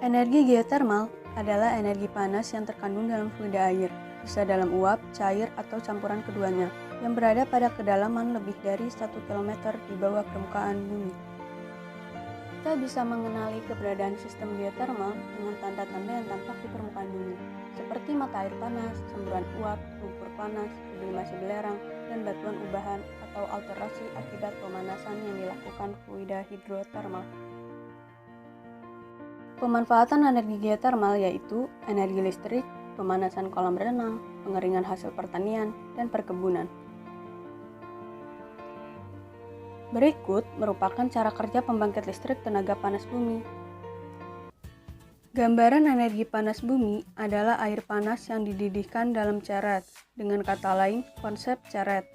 Energi geotermal adalah energi panas yang terkandung dalam fluida air, bisa dalam uap, cair, atau campuran keduanya, yang berada pada kedalaman lebih dari 1 km di bawah permukaan bumi. Kita bisa mengenali keberadaan sistem geotermal dengan tanda-tanda yang tampak di permukaan bumi, seperti mata air panas, semburan uap, lumpur panas, sublimasi belerang, dan batuan ubahan atau alterasi akibat pemanasan yang dilakukan fluida hidrotermal. Pemanfaatan energi geotermal yaitu energi listrik, pemanasan kolam renang, pengeringan hasil pertanian, dan perkebunan. Berikut merupakan cara kerja pembangkit listrik tenaga panas bumi. Gambaran energi panas bumi adalah air panas yang dididihkan dalam ceret, dengan kata lain konsep ceret.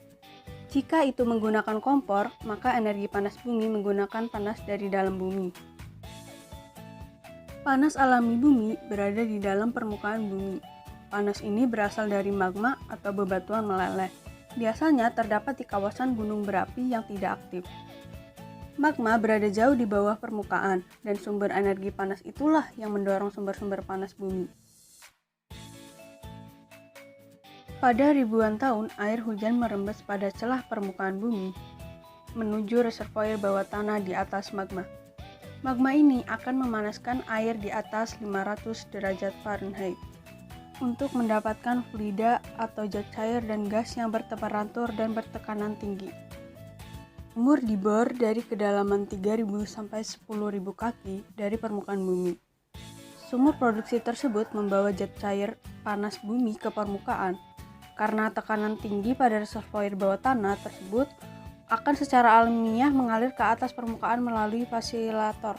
Jika itu menggunakan kompor, maka energi panas bumi menggunakan panas dari dalam bumi. Panas alami bumi berada di dalam permukaan bumi. Panas ini berasal dari magma atau bebatuan meleleh. Biasanya terdapat di kawasan gunung berapi yang tidak aktif. Magma berada jauh di bawah permukaan, dan sumber energi panas itulah yang mendorong sumber-sumber panas bumi. Pada ribuan tahun, air hujan merembes pada celah permukaan bumi menuju reservoir bawah tanah di atas magma. Magma ini akan memanaskan air di atas 500 derajat Fahrenheit untuk mendapatkan fluida atau zat cair dan gas yang bertemperatur dan bertekanan tinggi. Sumur dibor dari kedalaman 3.000 sampai 10.000 kaki dari permukaan bumi. Sumur produksi tersebut membawa zat cair panas bumi ke permukaan. Karena tekanan tinggi pada reservoir bawah tanah tersebut akan secara alamiah mengalir ke atas permukaan melalui fasilitor.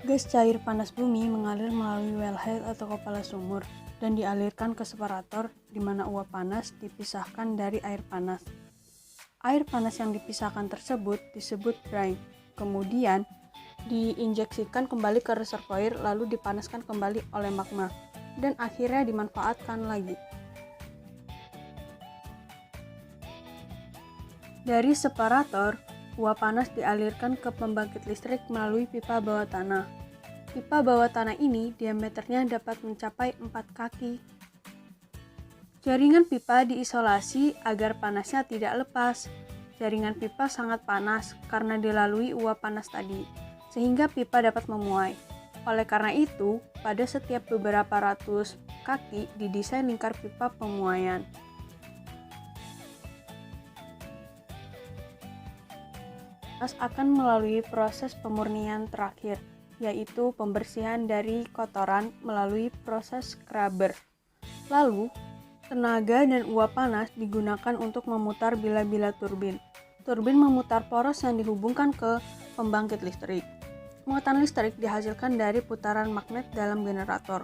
Gas cair panas bumi mengalir melalui wellhead atau kepala sumur dan dialirkan ke separator di mana uap panas dipisahkan dari air panas. Air panas yang dipisahkan tersebut disebut brine. Kemudian diinjeksikan kembali ke reservoir lalu dipanaskan kembali oleh magma dan akhirnya dimanfaatkan lagi. Dari separator, uap panas dialirkan ke pembangkit listrik melalui pipa bawah tanah. Pipa bawah tanah ini diameternya dapat mencapai 4 kaki. Jaringan pipa diisolasi agar panasnya tidak lepas. Jaringan pipa sangat panas karena dilalui uap panas tadi, sehingga pipa dapat memuai. Oleh karena itu, pada setiap beberapa ratus kaki didesain lingkar pipa pemuaian. Akan melalui proses pemurnian terakhir, yaitu pembersihan dari kotoran melalui proses scrubber. Lalu, tenaga dan uap panas digunakan untuk memutar bila-bila turbin. Turbin memutar poros yang dihubungkan ke pembangkit listrik. Muatan listrik dihasilkan dari putaran magnet dalam generator.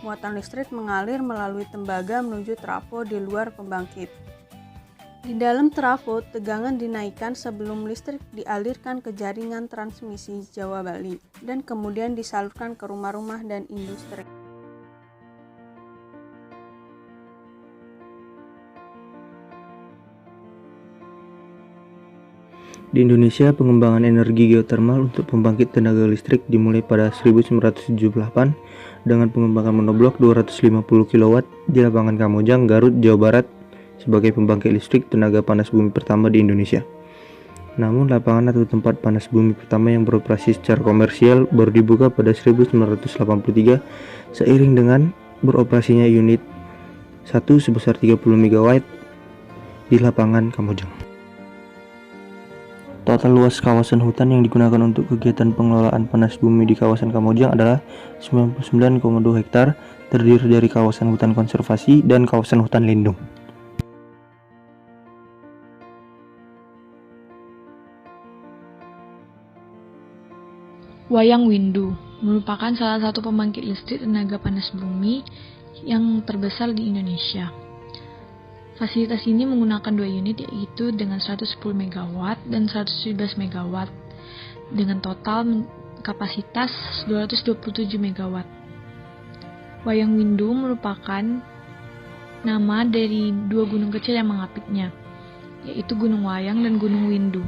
Muatan listrik mengalir melalui tembaga menuju trafo di luar pembangkit. Di dalam trafo, tegangan dinaikkan sebelum listrik dialirkan ke jaringan transmisi Jawa Bali dan kemudian disalurkan ke rumah-rumah dan industri. Di Indonesia, pengembangan energi geotermal untuk pembangkit tenaga listrik dimulai pada 1978 dengan pengembangan monoblok 250 kW di lapangan Kamojang, Garut, Jawa Barat sebagai pembangkit listrik tenaga panas bumi pertama di Indonesia. Namun lapangan atau tempat panas bumi pertama yang beroperasi secara komersial baru dibuka pada 1983 seiring dengan beroperasinya unit 1 sebesar 30 MW di lapangan Kamojang. Total luas kawasan hutan yang digunakan untuk kegiatan pengelolaan panas bumi di kawasan Kamojang adalah 99,2 hektar, terdiri dari kawasan hutan konservasi dan kawasan hutan lindung. Wayang Windu merupakan salah satu pembangkit listrik tenaga panas bumi yang terbesar di Indonesia. Fasilitas ini menggunakan 2 unit yaitu dengan 110 MW dan 117 MW dengan total kapasitas 227 MW. Wayang Windu merupakan nama dari 2 gunung kecil yang mengapitnya, yaitu Gunung Wayang dan Gunung Windu.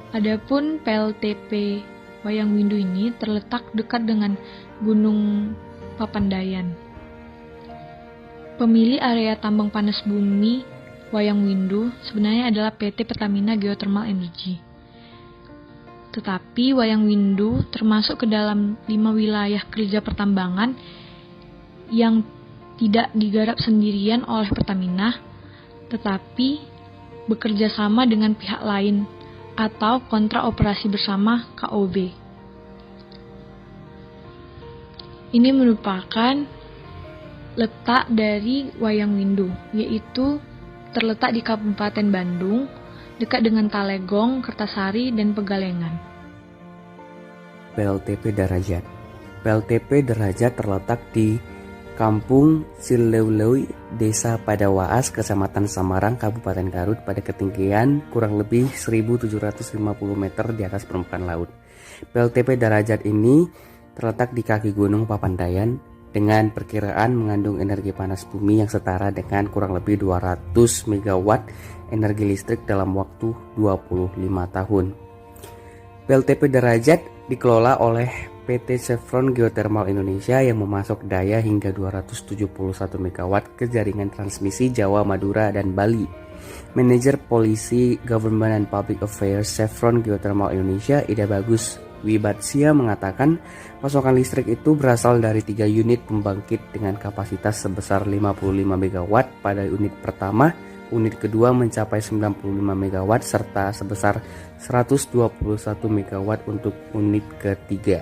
Adapun PLTP Wayang Windu ini terletak dekat dengan Gunung Papandayan. Pemilik area tambang panas bumi Wayang Windu sebenarnya adalah PT Pertamina Geothermal Energy. Tetapi Wayang Windu termasuk ke dalam 5 wilayah kerja pertambangan yang tidak digarap sendirian oleh Pertamina, tetapi bekerja sama dengan pihak lain atau kontrak operasi bersama KOB. Ini merupakan letak dari Wayang Windu, yaitu terletak di Kabupaten Bandung, dekat dengan Talegong, Kertasari, dan Pegalengan. PLTP Darajat. PLTP Darajat terletak di Kampung Sileuleuy, Desa Padawaas, Kecamatan Samarang, Kabupaten Garut pada ketinggian kurang lebih 1.750 meter di atas permukaan laut. PLTP Darajat ini terletak di kaki Gunung Papandayan dengan perkiraan mengandung energi panas bumi yang setara dengan kurang lebih 200 MW energi listrik dalam waktu 25 tahun. PLTP Darajat dikelola oleh PT Chevron Geothermal Indonesia yang memasok daya hingga 271 MW ke jaringan transmisi Jawa, Madura, dan Bali. Manajer Polisi Government and Public Affairs Chevron Geothermal Indonesia, Ida Bagus Wibatsia, mengatakan pasokan listrik itu berasal dari 3 unit pembangkit dengan kapasitas sebesar 55 MW pada unit pertama, unit kedua mencapai 95 MW, serta sebesar 121 MW untuk unit ketiga.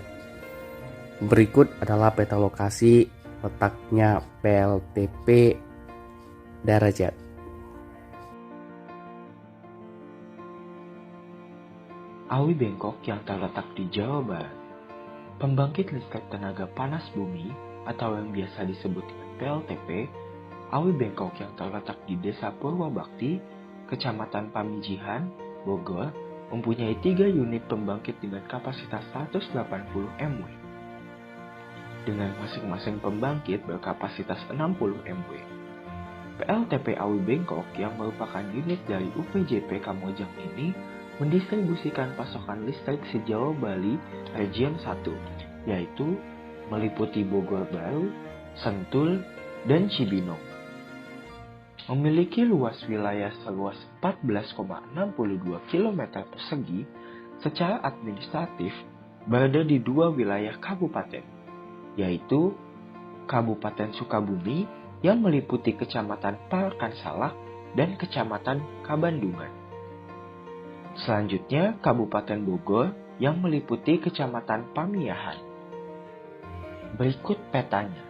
Berikut adalah peta lokasi letaknya PLTP Darajat. Awi Bengkok yang terletak di Jawa Barat. Pembangkit listrik tenaga panas bumi atau yang biasa disebut PLTP Awi Bengkok yang terletak di Desa Purwabakti, Kecamatan Pamijihan, Bogor, mempunyai 3 unit pembangkit dengan kapasitas 180 MW. Dengan masing-masing pembangkit berkapasitas 60 MW. PLTP Awi Bengkok yang merupakan unit dari UPJP Kamojang ini mendistribusikan pasokan listrik se-Jawa Bali Region 1, yaitu meliputi Bogor Baru, Sentul, dan Cibinong. Memiliki luas wilayah seluas 14,62 km persegi, secara administratif berada di 2 wilayah kabupaten, yaitu Kabupaten Sukabumi yang meliputi Kecamatan Parakan Salak dan Kecamatan Kabandungan. Selanjutnya Kabupaten Bogor yang meliputi Kecamatan Pamiahan. Berikut petanya.